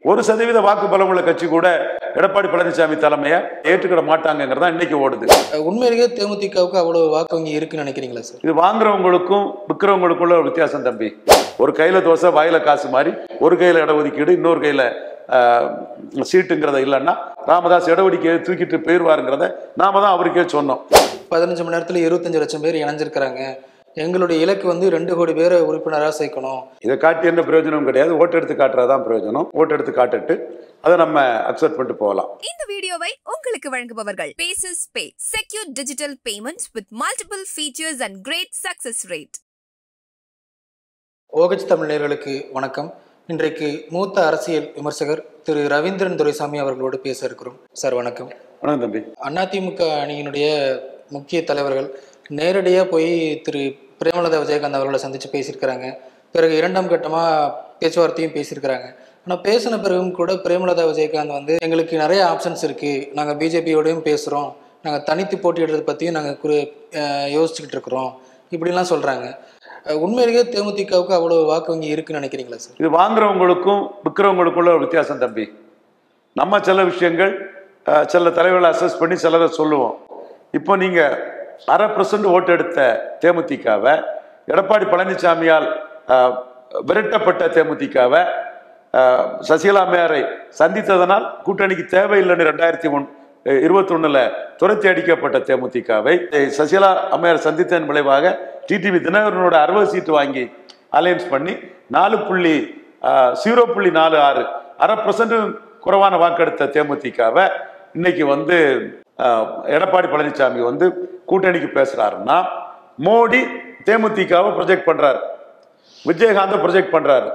1% வாக்கு பலமுள்ள கட்சி கூட எடப்பாடி பழனிசாமி தலைமையை ஏற்றுக்கிட மாட்டாங்கிறதா இன்னைக்கு ஓடுது. உண்மையிலேயே தேமுதிகவுக்கு அவ்வளவு வாக்கு வங்கி இருக்குன்னு நினைக்கிறீங்களா சார்? இது வாங்குறவங்களுக்கும் விற்கிறவங்களுக்குள்ள ஒரு வித்தியாசம் தம்பி. ஒரு கையில தோசை வாயில காசு மாதிரி, ஒரு கையில இடஒதுக்கீடு இன்னொரு கையில சீட்டுங்கிறத இல்லைன்னா ராமதாஸ் இடஒதுக்கீடு தூக்கிட்டு போயிருவாருங்கிறத நாம தான் அவருக்கே சொன்னோம். 15 மணி நேரத்தில் 25 லட்சம் பேர் இணைஞ்சிருக்கிறாங்க. எங்களுடைய இலக்கு 2 கோடி பேரை உறுப்பினராக சேர்க்கணும். இதை காட்டி என்ன பிரயோஜனம் கிடையாது. ஓட்டு எடுத்து காட்டுறதான் பிரயோஜனம். ஓட்டு எடுத்து காட்டுட்டு அதை நம்ம அக்செப்ட் பண்ணிட்டு போகலாம். இந்த வீடியோவை உங்களுக்கு வழங்குபவர்கள் Paces Pay, secure digital payments with multiple features and great success rate. ஓகச் தமிழ் நேயர்களுக்கு வணக்கம். இன்றைக்கு மூத்த அரசியல் விமர்சகர் திரு ரவீந்திரன் துரைசாமி அவர்களோடு பேச இருக்கிறோம். சார் வணக்கம். வணக்கம் தம்பி. அதிமுக அணியினுடைய முக்கிய தலைவர்கள் நேரடியாக போய் திரு பிரேமலதா விஜயகாந்த் அவர்களை சந்தித்து பேசியிருக்கிறாங்க. பிறகு 2ஆம் கட்டமாக பேச்சுவார்த்தையும் பேசியிருக்கிறாங்க. ஆனால் பேசின பிறகும் கூட பிரேமலதா விஜயகாந்த் எங்களுக்கு நிறைய ஆப்ஷன்ஸ் இருக்குது, நாங்கள் பிஜேபியோடையும் பேசுகிறோம், நாங்கள் தனித்து போட்டியிடுறதை பற்றியும் நாங்கள் யோசிச்சுக்கிட்டு இருக்கிறோம், இப்படிலாம் சொல்கிறாங்க. உண்மையிலேயே தேமுதிகவுக்கு அவ்வளோ வாக்கு வங்கி இருக்குன்னு நினைக்கிறீங்களா சார்? இது வாங்குறவங்களுக்கும் விற்கிறவங்களுக்குள்ள ஒரு வித்தியாசம் தம்பி. நம்ம சில விஷயங்கள் சில தலைவர்களை அசஸ் பண்ணி சிலரை சொல்லுவோம். இப்போ நீங்கள் 1/2% ஓட்டு எடுத்த தேமுதிகவை, எடப்பாடி பழனிசாமியால் விரட்டப்பட்ட தேமுதிகவை, சசிகலா அம்மையாரை சந்தித்ததனால் கூட்டணிக்கு தேவையில்லைன்னு 2021 துரத்தி அடிக்கப்பட்ட தேமுதிகவை சசிகலா அம்மையார் சந்தித்ததன் விளைவாக டிடிவி தினகரனோட 60 சீட்டு வாங்கி அலையன்ஸ் பண்ணி 0.46 1/2% குறைவான வாக்கெடுத்த தேமுதிகவை இன்னைக்கு எடப்பாடி பழனிசாமி கூட்டணிக்கு பேசுறாருன்னா, மோடி தேமுதிகவை ப்ரொஜெக்ட் பண்றாரு, விஜயகாந்தை ப்ரொஜெக்ட் பண்றாரு.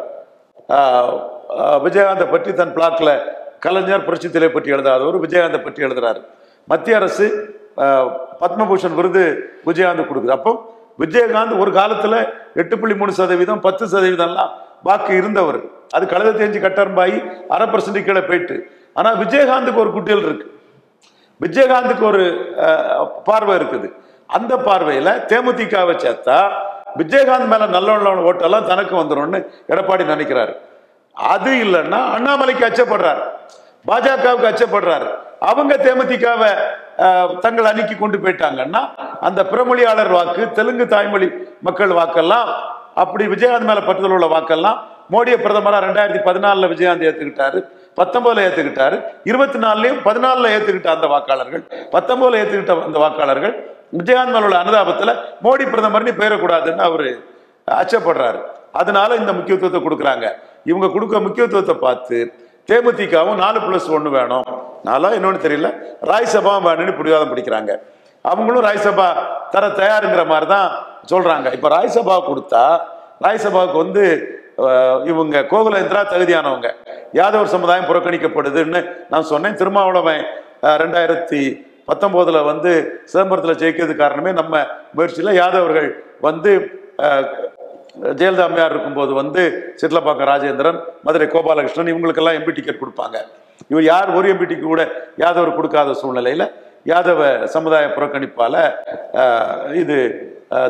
விஜயகாந்தை பற்றி தன் பிளாக்ல கலைஞர் புரட்சி தலை பற்றி எழுதாதவர் விஜயகாந்தை பற்றி எழுதுறாரு. மத்திய அரசு பத்மபூஷன் விருது விஜயகாந்த் கொடுக்குது. அப்போ விஜயகாந்த் ஒரு காலத்துல 8.3%, 10% வாக்கு இருந்தவர். அது கழுத தேஞ்சு கட்டரம்பாயி 1/2% கீழே போயிட்டு. ஆனா விஜயகாந்துக்கு ஒரு குட்டியல் இருக்கு, விஜயகாந்துக்கு ஒரு பார்வை இருக்குது. அந்த பார்வையில தேமுதிகவை சேர்த்தா விஜயகாந்த் மேல நல்ல ஓட்டெல்லாம் தனக்கு வந்துடும்னு எடப்பாடி நினைக்கிறாரு. அது இல்லைன்னா அண்ணாமலைக்கு அச்சப்படுறாரு, பாஜகவுக்கு அச்சப்படுறாரு. அவங்க தேமுதிகவை தங்கள் அணிக்கு கொண்டு போயிட்டாங்கன்னா அந்த பிறமொழியாளர் வாக்கு, தெலுங்கு தாய்மொழி மக்கள் வாக்கெல்லாம், அப்படி விஜயகாந்த் மேல பற்றுதல் உள்ள வாக்கெல்லாம் மோடியை பிரதமரா 2014 விஜயகாந்த் ஏத்துக்கிட்டாரு, 19 ஏத்துக்கிட்டாரு, 24 14 ஏத்துக்கிட்ட அந்த வாக்காளர்கள், 19 ஏத்துக்கிட்ட அந்த வாக்காளர்கள் விஜயகாந்த் மேல உள்ள அனுதாபத்துல மோடி பிரதமர்னு பெயரக்கூடாதுன்னு அவரு அச்சப்படுறாரு. அதனால இந்த முக்கியத்துவத்தை கொடுக்குறாங்க. இவங்க கொடுக்க முக்கியத்துவத்தை பார்த்து தேமுதிகவும் 4+1 வேணும், நாளா இன்னொன்னு தெரியல, ராஜ்சபா வேணும்னு பிடிவாதம் பிடிக்கிறாங்க. அவங்களும் ராஜ்சபா தர தயாருங்கிற மாதிரி தான் சொல்றாங்க. இப்ப ராஜ்சபா கொடுத்தா ராஜ்சபாவுக்கு இவங்க கோகுலேந்திரா தகுதியானவங்க, யாதவர் சமுதாயம் புறக்கணிக்கப்படுதுன்னு நான் சொன்னேன். திருமாவளவன் 2019 சிதம்பரத்தில் ஜெயிக்கிறது காரணமே நம்ம முயற்சியில் யாதவர்கள் ஜெயலலிதா அம்மையார் இருக்கும்போது சிட்லப்பாக்கம் ராஜேந்திரன், மதுரை கோபாலகிருஷ்ணன் இவங்களுக்கெல்லாம் எம்பி டிக்கெட் கொடுப்பாங்க. இவர் யார் ஒரு எம்பி டிக்கெட் கூட யாதவர் கொடுக்காத சூழ்நிலையில யாதவ சமுதாய புறக்கணிப்பால இது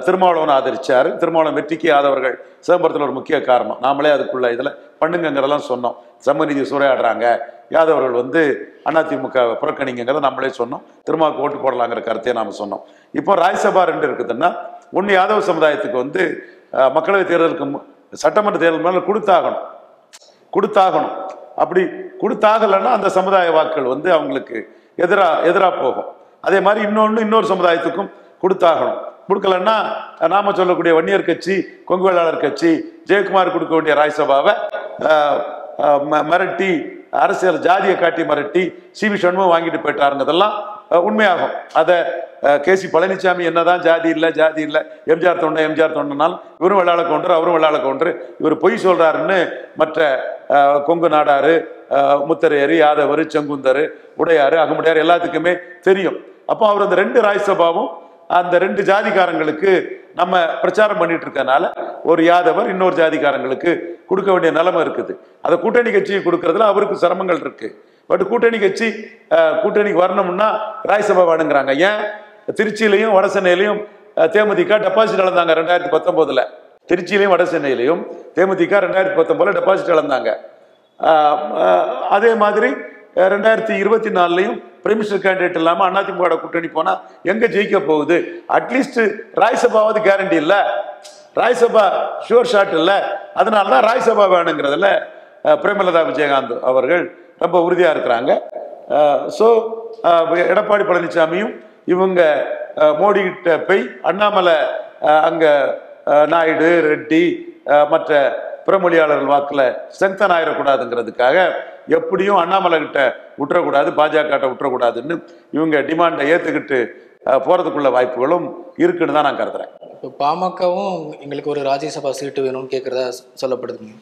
திருமாவளவன் ஆதரிச்சாரு. திருமாவளவன் வெற்றிக்கு யாதவர்கள் சிதம்பரத்தில் ஒரு முக்கிய காரணம். நாமளே அதுக்குள்ள இதுல பண்ணுங்கிறதெல்லாம் சொன்னோம். சமநீதி சூறையாடுறாங்க, யாதவர்கள் அதிமுக புறக்கணிங்கிறத நம்மளே சொன்னோம். திருமாவுக்கு ஓட்டு போடலாங்கிற கருத்தையே நாம சொன்னோம். இப்போ ராஜ்சபா 2 இருக்குதுன்னா, ஒன்று யாதவ சமுதாயத்துக்கு மக்களவை தேர்தலுக்கு சட்டமன்ற தேர்தல் மேல கொடுத்தாகணும். அப்படி கொடுத்தாகலைன்னா அந்த சமுதாய வாக்குகள் அவங்களுக்கு எதிரா போகும். அதே மாதிரி இன்னொரு சமுதாயத்துக்கும் கொடுத்தாகணும். கொடுக்கலன்னா நாம சொல்லக்கூடிய வன்னியர் கட்சி, கொங்கு வேளாளர் கட்சி, ஜெயக்குமார் கொடுக்க வேண்டிய ராஜ்சபாவை மிரட்டி, அரசியல் ஜாதியை காட்டி மிரட்டி சிவி சண்முகம் வாங்கிட்டு போயிட்டாருங்கிறதெல்லாம் உண்மையாகும். அதை கேசி பழனிசாமி என்னதான் ஜாதி இல்லை எம்ஜிஆர் தொண்டனால் இவரும் வெள்ளாள கவுண்டர் அவரும் வெள்ளாள கவுண்டர், இவர் பொய் சொல்றாருன்னு மற்ற கொங்கு நாடாரு, முத்தரையர், யாதவர், செங்குந்தர், உடையாறு, அகமுடையார் எல்லாத்துக்குமே தெரியும். அப்போ அவர் அந்த 2 ராஜ்சபாவும் அந்த 2 ஜாதிக்காரங்களுக்கு நம்ம பிரச்சாரம் பண்ணிட்டு இருக்கனால ஒரு யாதவர் இன்னொரு ஜாதிக்காரங்களுக்கு கொடுக்க வேண்டிய நிலைமை இருக்குது. அதை கூட்டணி கட்சியை கொடுக்கறதுல அவருக்கு சிரமங்கள் இருக்கு. பட் கூட்டணி கட்சி கூட்டணிக்கு வரணும்னா ராஜ்சபா வேணுங்கிறாங்க. ஏன் திருச்சியிலையும் வட சென்னையிலையும் தேமுதிக டெபாசிட் இழந்தாங்க 2019. திருச்சியிலையும் வட சென்னையிலையும் தேமுதிக 2019 டெபாசிட் இழந்தாங்க. அதே மாதிரி 2024 பிரைம் மினிஸ்டர் கேண்டிடேட் இல்லாம அதிமுக கூட்டணி போனா எங்க ஜெயிக்க போகுது? அட்லீஸ்ட் ராஜ்யசபாவது கேரண்டி இல்ல, ராஜ்யசபா ஷூர் ஷாட் இல்ல. அதனாலதான் ராஜ்யசபா வேணுங்கிறதுல பிரேமலதா விஜயகாந்த் அவர்கள் ரொம்ப உறுதியா இருக்கிறாங்க. ஸோ எடப்பாடி பழனிசாமியும் இவங்க மோடி கிட்ட போய் அண்ணாமலை அங்க நாயுடு ரெட்டி மற்ற புறமொழியாளர்கள் வாக்குல ஸ்ட்ரெங்தன் ஆயிடக்கூடாதுங்கிறதுக்காக எப்படியும் அண்ணாமலை கிட்ட விட்டுறக்கூடாது, பாஜக கிட்ட விட்டுறக்கூடாதுன்னு இவங்க டிமாண்டை ஏத்துக்கிட்டு போறதுக்குள்ள வாய்ப்புகளும் இருக்குன்னு தான் நான் கருதுறேன். இப்போ பாமகவும் எங்களுக்கு ஒரு ராஜ்யசபா சீட்டு வேணும்னு கேட்கறதா சொல்லப்படுதுங்க.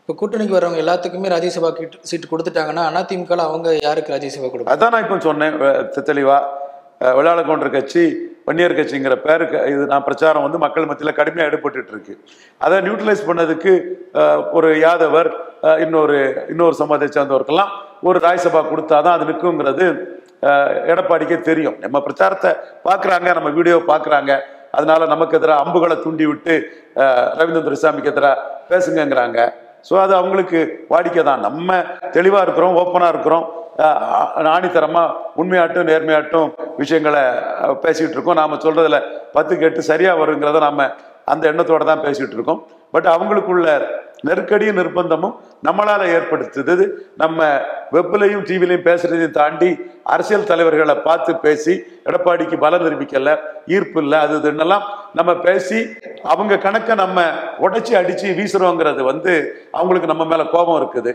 இப்போ கூட்டணிக்கு வரவங்க எல்லாத்துக்குமே ராஜ்யசபா சீட்டு கொடுத்துட்டாங்கன்னா அதிமுக அவங்க யாருக்கு ராஜ்யசபா கொடுக்கும்? அதான் நான் இப்போ சொன்னேன் தெளிவா. வெள்ளாள கவுண்டர் கட்சி, வன்னியர் கட்சிங்கிற பேருக்கு இது நான் பிரச்சாரம் மக்கள் மத்தியில் கடுமையாக ஈடுபட்டு இருக்கு. அதை நியூட்ரலைஸ் பண்ணதுக்கு ஒரு யாதவர் இன்னொரு சமூகத்தை சேர்ந்தவருக்கெல்லாம் ஒரு ராஜ்யசபா கொடுத்தாதான் அது நிற்குங்கிறது எடப்பாடிக்கே தெரியும். நம்ம பிரச்சாரத்தை பார்க்குறாங்க, நம்ம வீடியோ பார்க்குறாங்க. அதனால நமக்கு எதிராக அம்புகளை தூண்டி விட்டு ரவீந்திரன் துரைசாமிக்கு எதிராக பேசுங்கிறாங்க. ஸோ அது அவங்களுக்கு வாடிக்கை தான். நம்ம தெளிவாக இருக்கிறோம், ஓப்பனாக இருக்கிறோம், ஆணித்தரமா உண்மையாட்டும் நேர்மையாட்டும் விஷயங்களை பேசிக்கிட்டு இருக்கோம். நாம சொல்றதுல 10 கேட்டு சரியா வருங்கிறத நாம அந்த எண்ணத்தோட தான் பேசிக்கிட்டு இருக்கோம். பட் அவங்களுக்குள்ள நெருக்கடியும் நிர்பந்தமும் நம்மளால ஏற்படுத்துது. நம்ம வெப்லையும் டிவிலையும் பேசுறதையும் தாண்டி அரசியல் தலைவர்களை பார்த்து பேசி எடப்பாடிக்கு பலம் நிரூபிக்கல, ஈர்ப்பு இல்லை, அது இதுன்னெல்லாம் நம்ம பேசி அவங்க கணக்கை நம்ம உடைச்சி அடிச்சு வீசுறோங்கிறது அவங்களுக்கு நம்ம மேல கோபம் இருக்குது.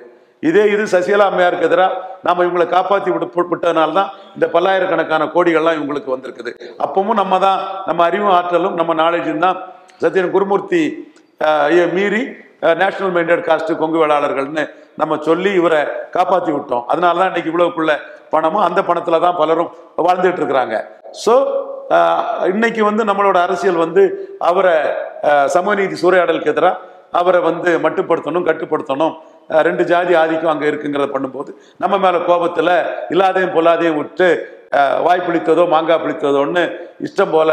இது சசிகலா அம்மையாருக்கு எதிராக நாம இவங்களை காப்பாற்றி விட்டதுனால்தான் இந்த பல்லாயிரக்கணக்கான கோடிகள்லாம் இவங்களுக்கு வந்திருக்குது. அப்பவும் நம்ம அறிவும் ஆற்றலும் நம்ம நாலேஜும் தான் சத்யன் குருமூர்த்தி மீறி நேஷனல் மைண்டட் காஸ்ட் கொங்கு வேளாளர்கள்னு நம்ம சொல்லி இவரை காப்பாற்றி விட்டோம். அதனாலதான் இன்னைக்கு இவ்வளவுக்குள்ள பணமும் அந்த பணத்துல தான் பலரும் வாழ்ந்துட்டு இருக்கிறாங்க. ஸோ இன்னைக்கு நம்மளோட அரசியல் அவரை சமூக நீதி சூறையாடலுக்கு எதிராக அவரை மட்டுப்படுத்தணும், கட்டுப்படுத்தணும், 2 ஜாதி ஆதிக்கம் அங்க இருக்குங்கிறத பண்ணும்போது நம்ம மேல கோபத்துல இல்லாதையும் பொல்லாதையும் விட்டு வாய் பிடித்ததோ மாங்காய் பிடித்ததோன்னு இஷ்டம் போல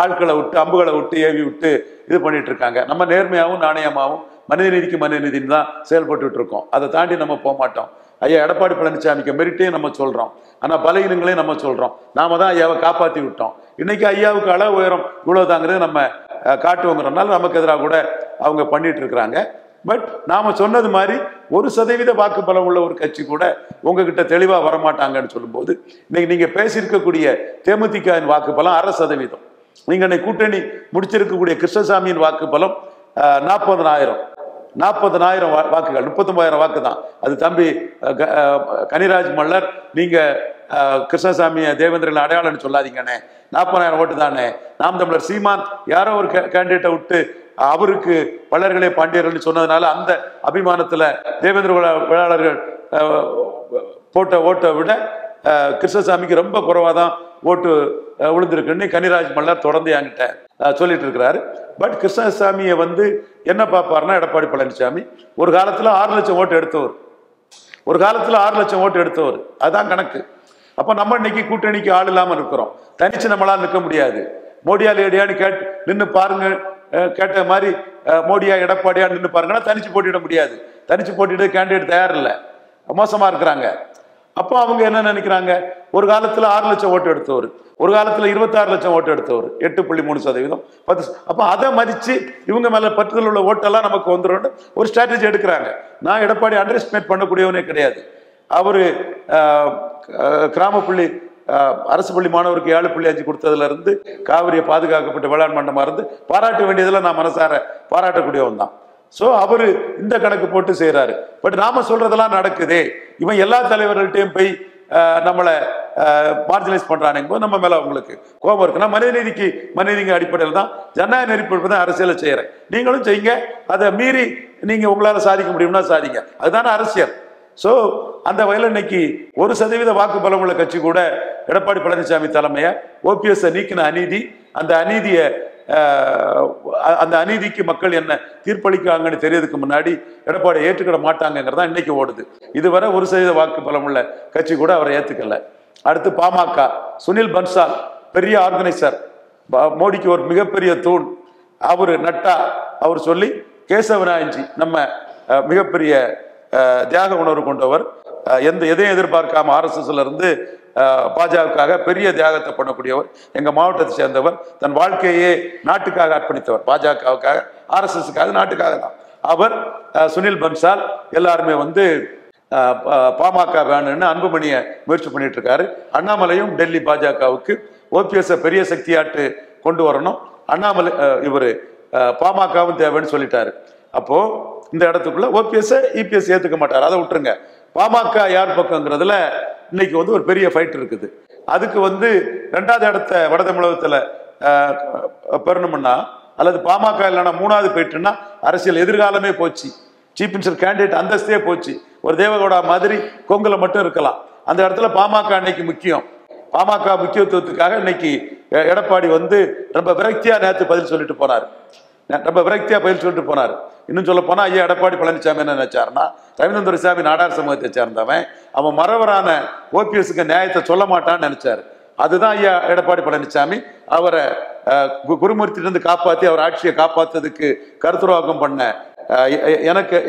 ஆட்களை விட்டு அம்புகளை விட்டு ஏவி விட்டு இது பண்ணிட்டு இருக்காங்க. நம்ம நேர்மையாகவும் நாணயமாகவும் மனிதநீதிக்கு மனிதநீதினு தான் செயல்பட்டு இருக்கோம். அதை தாண்டி நம்ம போக மாட்டோம். ஐயா எடப்பாடி பழனிசாமிக்கு மெரிட்டையும் நம்ம சொல்றோம், ஆனா பலகீனங்களையும் நம்ம சொல்றோம். நாம தான் ஐயாவை காப்பாற்றி விட்டோம். இன்னைக்கு ஐயாவுக்கு அளவு உயரம் இவ்வளவுதாங்கிறது நம்ம காட்டுவோங்கிறனால நமக்கு எதிராக கூட அவங்க பண்ணிட்டு இருக்கிறாங்க. பட் நாம சொன்னது மாதிரி 1% வாக்கு பலம் உள்ள ஒரு கட்சி கூட உங்ககிட்ட தெளிவா வரமாட்டாங்கன்னு சொல்லும்போது இன்னைக்கு நீங்க பேசியிருக்கக்கூடிய தேமுதிகவின் வாக்கு பலம் 1/2%. நீங்க இன்னைக்கு கூட்டணி முடிச்சிருக்கக்கூடிய கிருஷ்ணசாமியின் வாக்கு பலம் 40,000 வாக்குகள், 39,000 வாக்கு தான். அது தம்பி கனிராஜ் மல்லர், நீங்க கிருஷ்ணசாமிய தேவேந்திரன் அடையாளம்னு சொல்லாதீங்கண்ணே, 40,000 ஓட்டு தானே. நாம் தமிழர் சீமான் யாரோ ஒரு கேண்டிடேட்டை விட்டு அவருக்கு வள்ளர்களே பாண்டியர்கள் சொன்னதுனால அந்த அபிமானத்துல தேவேந்திர வேளாளர்கள் போட்ட ஓட்டை விட கிருஷ்ணசாமிக்கு ரொம்ப குறைவாதான் ஓட்டு விழுந்திருக்குன்னு கனிராஜ் மல்லர் தொடர்ந்து என்கிட்ட சொல்லிட்டு இருக்கிறாரு. பட் கிருஷ்ணசாமியை என்ன பார்ப்பாருன்னா, எடப்பாடி பழனிசாமி ஒரு காலத்துல 6 லட்சம் ஓட்டு எடுத்தவர், அதுதான் கணக்கு. அப்ப நம்ம இன்னைக்கு கூட்டணிக்கு ஆள் இல்லாம இருக்கிறோம், தனிச்சு நம்மளால நிற்க முடியாது. மோடியா லேடியான்னு நின்று பாருங்க, கேட்ட மாதிரி மோடியா எடப்பாடியா நின்று பாருங்கன்னா தனிச்சு போட்டிட முடியாது. தனிச்சு போட்டிட்டு கேண்டிடேட் தயார் இல்லை, மோசமா இருக்கிறாங்க. அப்போ அவங்க என்ன நினைக்கிறாங்க, ஒரு காலத்துல 6 லட்சம் ஓட்டு எடுத்தவர், ஒரு காலத்துல 26 லட்சம் ஓட்டு எடுத்தவர், 8.3%, 10. அப்ப அதை மதிச்சு இவங்க மேல பற்றுதல் உள்ள ஓட்டெல்லாம் நமக்கு வந்துடும் ஒரு ஸ்ட்ராட்டஜி எடுக்கிறாங்க. நான் எடப்பாடி அண்டர் எஸ்டிமேட் பண்ணக்கூடியவனே கிடையாது. அவரு கிராமப்புள்ளி அரசு பள்ளி மாணவருக்கு 7.5 கொடுத்ததுல இருந்து காவிரியை பாதுகாக்கப்பட்ட வேளாண் மண்டலமா இருந்து பாராட்ட வேண்டியதுல நான் மனசார பாராட்டக்கூடியவன் தான். ஸோ அவரு இந்த கணக்கு போட்டு செய்யறாரு. பட் நாம சொல்றதெல்லாம் நடக்குதே, இவன் எல்லா தலைவர்கள்ட்டையும் போய் நம்மளை மார்ஜினைஸ் பண்றானுங்க போது நம்ம மேல அவங்களுக்கு கோபம் இருக்குன்னா மனிதநீதிக்கு அடிப்படையில் தான் ஜனநாயக நெறிப்படுத்தி தான் அரசியலை செய்யறேன். நீங்களும் செய்யுங்க, அதை மீறி நீங்க உங்களால சாதிக்க முடியும்னா சாதிங்க, அதுதானே அரசியல். ஸோ அந்த வகையில் இன்னைக்கு 1% வாக்கு பலம் உள்ள கட்சி கூட எடப்பாடி பழனிசாமி தலைமையை OPS நீக்கின அநீதி, அந்த அநீதிக்கு மக்கள் என்ன தீர்ப்பளிக்காங்கன்னு தெரியறதுக்கு முன்னாடி எடப்பாடி ஏற்றுக்கிட மாட்டாங்கிறதா இன்னைக்கு ஓடுது. இதுவரை 1% வாக்கு பலம் உள்ள கட்சி கூட அவரை ஏத்துக்கல. அடுத்து பாமக, சுனில் பன்சால் பெரிய ஆர்கனைசர், மோடிக்கு ஒரு மிகப்பெரிய தூண், அவரு நட்டா அவர் சொல்லி கேசவநாயஞ்சி நம்ம மிகப்பெரிய தியாக உணர்வு கொண்டவர். எதையும் எதிர்பார்க்காம RSSல இருந்து பாஜகவுக்காக பெரிய தியாகத்தை பண்ணக்கூடியவர். எங்க மாவட்டத்தை சேர்ந்தவர். தன் வாழ்க்கையே நாட்டுக்காக அர்ப்பணித்தவர். பாஜகவுக்காக, RSSக்காக, நாட்டுக்காக தான். அவர், சுனில் பன்சால் எல்லாருமே வந்து பாமக வேணும்னு அன்புமணியை முயற்சி பண்ணிட்டு இருக்காரு. அண்ணாமலையும் டெல்லி பாஜகவுக்கு OPS பெரிய சக்தியாட்டு கொண்டு வரணும், அண்ணாமலை இவர் பாமகவும் தேவைன்னு சொல்லிட்டாரு. அப்போ இந்த இடத்துக்குள்ள OPS EPS ஏத்துக்க மாட்டார். அதை விட்டுருங்க. பாமக யார் பக்கங்கிறதுல இன்னைக்கு வந்து ஒரு பெரிய ஃபைட் இருக்குது. அதுக்கு வந்து 2வது இடத்த வட தமிழகத்துல பெறணும்னா, அல்லது பாமக இல்லைன்னா 3வது போயிட்டுன்னா அரசியல் எதிர்காலமே போச்சு. சீஃப் மினிஸ்டர் கேண்டிடேட் அந்தஸ்தே போச்சு. ஒரு தேவகவுடா மாதிரி கொங்குல மட்டும் இருக்கலாம். அந்த இடத்துல பாமக இன்னைக்கு முக்கியம். பாமக முக்கியத்துவத்துக்காக இன்னைக்கு எடப்பாடி வந்து ரொம்ப விரக்தியா நேற்று பதில் சொல்லிட்டு போனார். இன்னும் சொல்ல போனா, ஐயா எடப்பாடி பழனிசாமி என்ன நினைச்சாருன்னா, ரவீந்திரசாமி நாடார் சமூகத்தை சேர்ந்தவன், அவன் மறவரான OPSக்கு நியாயத்தை சொல்ல மாட்டான்னு நினைச்சாரு. அதுதான் ஐயா எடப்பாடி பழனிசாமி அவரை குருமூர்த்தியிலிருந்து காப்பாற்றி அவர் ஆட்சியை காப்பாற்றுறதுக்கு கருத்துருவாக்கம் பண்ண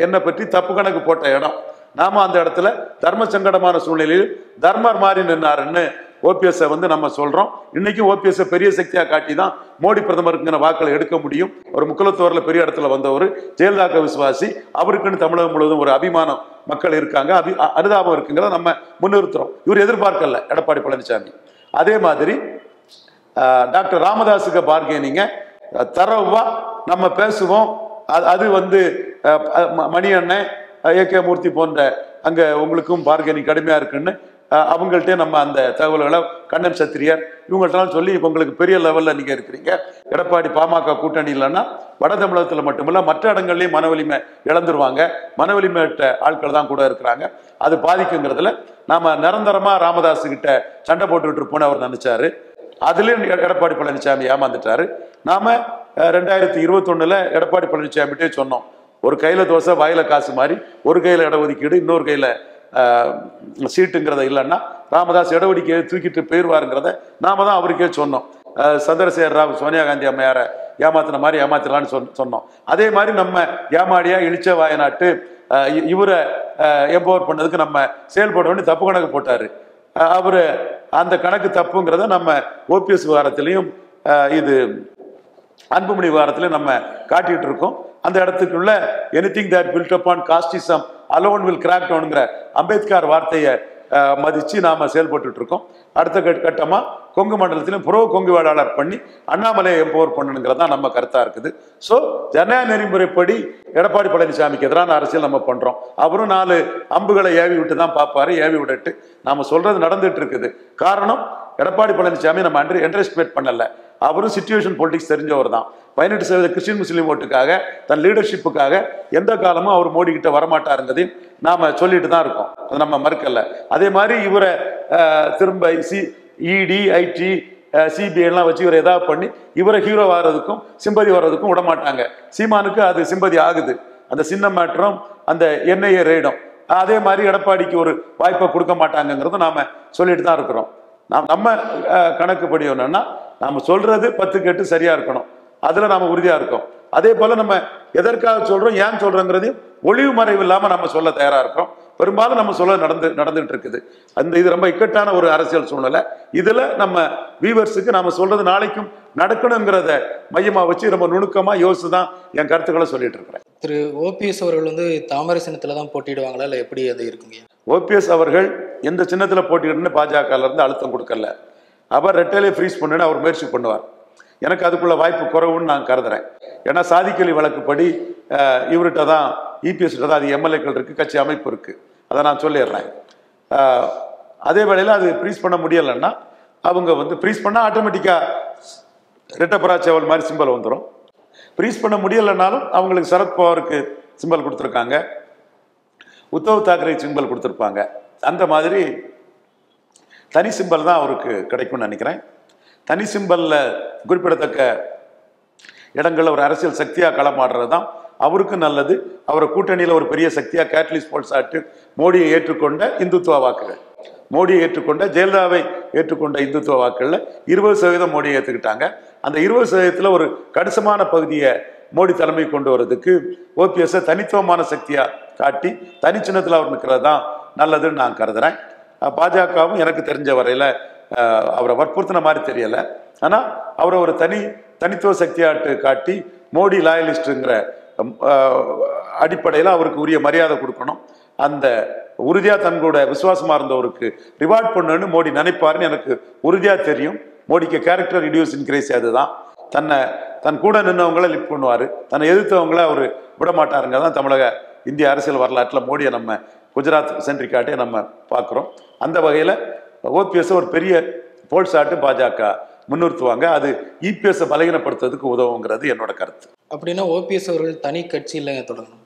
என்னை பற்றி தப்பு கணக்கு போட்ட இடம். நாம அந்த இடத்துல தர்ம சங்கடமான சூழ்நிலையில் தர்மர் மாறி நின்னாருன்னு OPS வந்து நம்ம சொல்றோம். இன்னைக்கும் OPS பெரிய சக்தியா காட்டி தான் மோடி பிரதமருக்குங்கிற வாக்களை எடுக்க முடியும். ஒரு முக்குலத்தோர்ல பெரிய இடத்துல வந்தவர், ஜெயலலிதா விசுவாசி. அவருக்குன்னு தமிழகம் முழுவதும் ஒரு அபிமானம் மக்கள் இருக்காங்க, அனுதாபம் இருக்குங்கிறத நம்ம முன்னிறுத்துறோம். இவர் எதிர்பார்க்கல எடப்பாடி பழனிசாமி. அதே மாதிரி டாக்டர் ராமதாஸுக்கு பார்கெனிங்க தரவா நம்ம பேசுவோம். அது வந்து மணி அண்ணன், AK மூர்த்தி போன்ற அங்க உங்களுக்கும் பார்கெனிங் கடுமையா இருக்குன்னு அவங்கள்ட்டே நம்ம அந்த தகவல்களை, கண்ணன் சத்திரியர் இவங்கள்ட்ட சொல்லி உங்களுக்கு பெரிய லெவல்ல நீங்க இருக்கிறீங்க. எடப்பாடி பாமக கூட்டணி இல்லைன்னா வட தமிழகத்துல மட்டுமில்ல மற்ற இடங்கள்லயும் மன வலிமை இழந்துருவாங்க. மன வலிமையிட்ட ஆட்கள் தான் கூட இருக்கிறாங்க. அது பாதிக்குங்கிறதுல நாம நிரந்தரமா ராமதாஸ் கிட்ட சண்டை போட்டுக்கிட்டு இருப்போம்னு அவர் நினைச்சாரு. அதுலயும் எடப்பாடி பழனிசாமி ஏமாந்துட்டாரு. நாம 2021 எடப்பாடி பழனிசாமிட்டே சொன்னோம், ஒரு கையில தோசை வாயில காசு மாதிரி, ஒரு கையில இடஒதுக்கீடு இன்னொரு கையில சீட்டுங்கிறத இல்லைன்னா ராமதாஸ் இடஒதுக்கீடு தூக்கிட்டு போயிடுவாருங்கிறத நாம தான் அவருக்கே சொன்னோம். சந்திரசேகர ராவ் சோனியா காந்தி அம்மையாரை ஏமாத்தின மாதிரி ஏமாத்திடலான்னு சொன்னோம். அதே மாதிரி நம்ம ஏமாடியா இழிச்ச வாயநாட்டு இவரை எம்பவர் பண்ணதுக்கு நம்ம செயல்பட வேண்டிய தப்பு கணக்கு போட்டாரு. அவரு அந்த கணக்கு தப்புங்கிறத நம்ம OPS விவகாரத்திலையும் இது அன்புமணி விவகாரத்திலையும் நம்ம காட்டிட்டு இருக்கோம். அந்த இடத்துக்குள்ள anything that built upon casteism alone will crack டவுன்ங்கிற அம்பேத்கர் வார்த்தையை மதிச்சு நாம செயல்பட்டு இருக்கோம். அடுத்த கட்டமா கொங்கு மண்டலத்திலும் புரோ கொங்கு வேளாளர் பண்ணி அண்ணாமலையை எம்பவர் பண்ணணுங்கிறதா நம்ம கருத்தா இருக்குது. ஸோ ஜனநாயக நெறிமுறைப்படி எடப்பாடி பழனிசாமிக்கு எதிரான அரசியல் நம்ம பண்றோம். அவரும் 4 அம்புகளை ஏவி விட்டு தான் பார்ப்பாரு. ஏவி விட்டுட்டு நாம சொல்றது நடந்துட்டு இருக்குது. காரணம், எடப்பாடி பழனிசாமி நம்ம அண்டர்எஸ்டிமேட் பண்ணல. அவரும் சிச்சுவேஷன் பொலிட்டிக்ஸ் தெரிஞ்சவர் தான். 18% கிறிஸ்டின் முஸ்லீம் ஓட்டுக்காக, தன் லீடர்ஷிப்புக்காக எந்த காலமும் அவர் மோடி கிட்ட வரமாட்டாருங்கிறதையும் நாம சொல்லிட்டு தான் இருக்கோம். அது நம்ம மறுக்கல. அதே மாதிரி இவரை திரும்ப ED, IT, CBI எல்லாம் வச்சு இவரை ஏதாவது பண்ணி இவரை ஹீரோ வர்றதுக்கும் சிம்பதி வர்றதுக்கும் விட மாட்டாங்க. சீமானுக்கு அது சிம்பதி ஆகுது, அந்த சின்ன மாற்றம், அந்த NIA ரெய்டும். அதே மாதிரி எடப்பாடிக்கு ஒரு வாய்ப்பை கொடுக்க மாட்டாங்கிறத நாம சொல்லிட்டு தான் இருக்கிறோம். நம்ம கணக்குப்படி என்னன்னா, நாம சொல்றது 10 கேட்டு சரியா இருக்கணும். அதுல நாம உறுதியா இருக்கோம். அதே போல நம்ம எதற்காக சொல்றோம், ஏன் சொல்றோங்கிறதையும் ஒளிவு மறைவு இல்லாம நம்ம சொல்ல தயாரா இருக்கோம். பெரும்பாலும் நம்ம சொல்ல நடந்துட்டு இருக்குது. இது ரொம்ப இக்கட்டான ஒரு அரசியல் சூழ்நிலை. இதுல நம்ம வீவர்ஸுக்கு நாம சொல்றது நாளைக்கும் நடக்கணுங்கிறத மையமா வச்சு ரொம்ப நுணுக்கமா யோசிச்சுதான் என் கருத்துக்களை சொல்லிட்டு இருக்கிறேன். திரு OPS அவர்கள் வந்து தாமரை சின்னத்துல தான் போட்டிடுவாங்களா, இல்ல எப்படி அது இருக்குங்க? OPS அவர்கள் எந்த சின்னத்துல போட்டியிடணும்னு பாஜகல இருந்து அழுத்தம் கொடுக்கல. அவர் ரெட்டையிலே ஃப்ரீஸ் பண்ணுன்னு அவர் முயற்சி பண்ணுவார். எனக்கு அதுக்குள்ள வாய்ப்பு குறைவுன்னு நான் கருதுறேன். ஏன்னா சாதிக்கலி வழக்குப்படி இவர்கிட்ட தான், EPS தான் அது MLAக்கள் இருக்கு, கட்சி அமைப்பு இருக்கு. அதை நான் சொல்லிடுறேன். அதே வேளையில் அது ஃப்ரீஸ் பண்ண முடியலைன்னா அவங்க வந்து ஃப்ரீஸ் பண்ணால் ஆட்டோமேட்டிக்காக ரெட்டப்பராச்சேவல் மாதிரி சிம்பல் வந்துடும். ஃப்ரீஸ் பண்ண முடியலைன்னாலும் அவங்களுக்கு சரத்பவாருக்கு சிம்பல் கொடுத்துருக்காங்க, உத்தவ் தாக்கரே சிம்பல் கொடுத்துருப்பாங்க. அந்த மாதிரி தனி சிம்பல் தான் அவருக்கு கிடைக்கும்னு நினைக்கிறேன். தனி சிம்பல்ல குறிப்பிடத்தக்க இடங்கள்ல ஒரு அரசியல் சக்தியா களமாடுறது தான் அவருக்கு நல்லது. அவரை கூட்டணியில ஒரு பெரிய சக்தியா கேட்டலிஸ்ட் போல்ஸ் ஆட்டு மோடியை ஏற்றுக்கொண்ட இந்துத்துவ வாக்குகள், மோடியை ஏற்றுக்கொண்ட ஜெயலலிதாவை ஏற்றுக்கொண்ட இந்துத்துவ வாக்குகள்ல 20% மோடியை ஏற்றுக்கிட்டாங்க. அந்த 20%த்துல ஒரு கணிசமான பகுதியை மோடி தலைமை கொண்டு வர்றதுக்கு ஓபிஎஸ்ஸை தனித்துவமான சக்தியாக காட்டி தனிச்சின்னத்தில் அவர் நிற்கிறது தான் நல்லதுன்னு நான் கருதுறேன். பாஜகவும் எனக்கு தெரிஞ்ச வரையில் அவரை வற்புறுத்தின மாதிரி தெரியலை. ஆனால் அவரை ஒரு தனித்துவ சக்தியாட்டு காட்டி மோடி லாயலிஸ்ட்டுங்கிற அடிப்படையில் அவருக்கு உரிய மரியாதை கொடுக்கணும். அந்த உறுதியாக தன்னோட விசுவாசமாக இருந்தவருக்கு ரிவார்ட் பண்ணுன்னு மோடி நினைப்பாருன்னு எனக்கு உறுதியாக தெரியும். மோடிக்கு கேரக்டர் ரிடியூஸ் இன்க்ரீஸ் அதுதான். தன் கூட நின்றவங்கள லிஃப்ட் பண்ணுவார், தன்னை எதிர்த்தவங்கள அவர் விட மாட்டாருங்க தான் தமிழக இந்திய அரசியல் வரலாற்றில் மோடியை நம்ம குஜராத் சென்ட்ரிக்காட்டே நம்ம பார்க்குறோம். அந்த வகையில் ஓபிஎஸ் ஒரு பெரிய போல்சாட்டு பாஜக முன்னிறுத்துவாங்க. அது இபிஎஸ்ஸை பலகீனப்படுத்துறதுக்கு உதவுங்கிறது என்னோட கருத்து. அப்படின்னா ஓபிஎஸ் அவர்கள் தனி கட்சி இல்லைங்க தொடங்கணும்.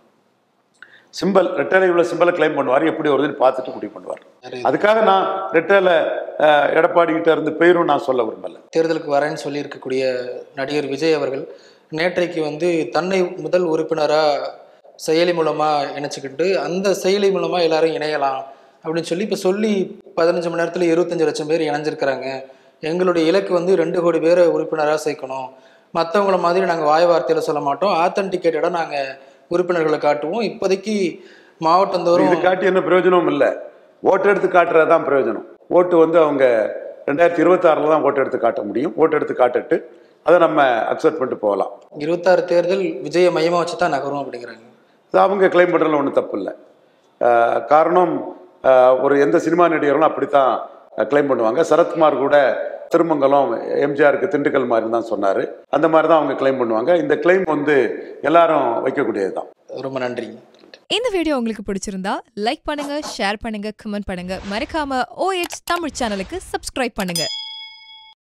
சிம்பல் ரெட்டலை உள்ள சிம்பலை கிளைம் பண்ணுவார், எப்படி வருதுன்னு பார்த்துட்டு முடிவு பண்ணுவார். அதுக்காக நான் ரெட்டலை எடப்பாடி கிட்ட இருந்து பெயரும் நான் சொல்ல விரும்பல. தேர்தலுக்கு வரேன்னு சொல்லி இருக்கக்கூடிய நடிகர் விஜய் அவர்கள் நேற்றைக்கு வந்து தன்னை முதல் உறுப்பினராக செயலி மூலமாக இணைச்சிக்கிட்டு அந்த செயலி மூலமாக எல்லாரும் இணையலாம் அப்படின்னு சொல்லி இப்போ சொல்லி 15 மணி நேரத்தில் 25 லட்சம் பேர் இணைஞ்சிருக்கிறாங்க. எங்களுடைய இலக்கு வந்து 2 கோடி பேரை உறுப்பினராக சேர்க்கணும். மற்றவங்கள மாதிரி நாங்கள் வாய் வார்த்தையில் சொல்ல மாட்டோம், ஆத்தன்டிகேட்டடாக நாங்கள் உறுப்பினர்களை காட்டுவோம். இப்போதைக்கு மாவட்டந்தோறும் இது காட்டி என்ன பிரயோஜனமும் இல்லை. ஓட்டு எடுத்து காட்டுறது தான் பிரயோஜனம். ஓட்டு வந்து அவங்க 2026 தான் ஓட்டு எடுத்து காட்ட முடியும். ஓட்டு எடுத்து காட்டுட்டு அதை நம்ம அக்செப்ட் பண்ணிட்டு போகலாம். 26 தேர்தல் விஜய மையமாக வச்சு தான் நகரும் அப்படிங்கிறாங்க. அவங்க கிளைம் பண்ணுறதுல ஒன்றும் தப்பு இல்லை. காரணம் ஒரு எந்த சினிமா நடிகர்களும் அப்படித்தான் கிளைம் பண்ணுவாங்க. சரத்குமார் கூட திருமங்கலம் எம்ஜிஆருக்கு திண்டுக்கல் மாதிரி தான் சொன்னார். அந்த மாதிரி தான் அவங்க கிளைம் பண்ணுவாங்க. இந்த கிளைம் வந்து எல்லாரும் வைக்கக்கூடியது தான். ரொம்ப நன்றி. இந்த வீடியோ உங்களுக்கு பிடிச்சிருந்தா லைக் பண்ணுங்க, ஷேர் பண்ணுங்க, கமெண்ட் பண்ணுங்க. மறக்காம OH தமிழ் சேனலுக்கு சப்ஸ்கிரைப் பண்ணுங்க.